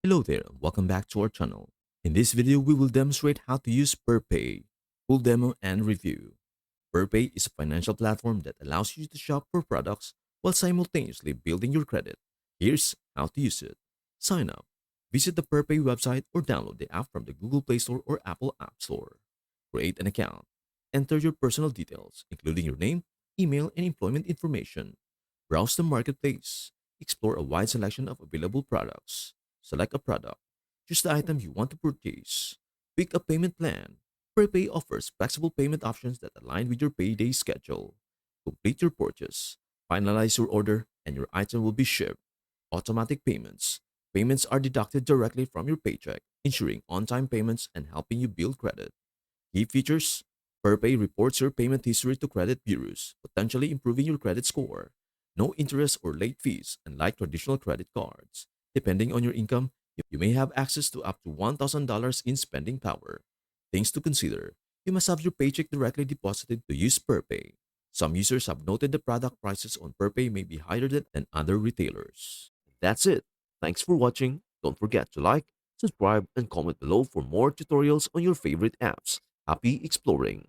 Hello there, welcome back to our channel. In this video, we will demonstrate how to use Perpay. Full demo and review. Perpay is a financial platform that allows you to shop for products while simultaneously building your credit. Here's how to use it. Sign up. Visit the Perpay website or download the app from the Google Play Store or Apple App Store. Create an account. Enter your personal details, including your name, email, and employment information. Browse the marketplace. Explore a wide selection of available products. Select a product. Choose the item you want to purchase. Pick a payment plan. Prepay offers flexible payment options that align with your payday schedule. Complete your purchase. Finalize your order, and your item will be shipped. Automatic payments. Payments are deducted directly from your paycheck, ensuring on time payments and helping you build credit. Key features: Perpay reports your payment history to credit bureaus, potentially improving your credit score. No interest or late fees, unlike traditional credit cards. Depending on your income, you may have access to up to $1,000 in spending power. Things to consider: you must have your paycheck directly deposited to use Perpay. Some users have noted the product prices on Perpay may be higher than other retailers. That's it. Thanks for watching. Don't forget to like, subscribe, and comment below for more tutorials on your favorite apps. Happy exploring!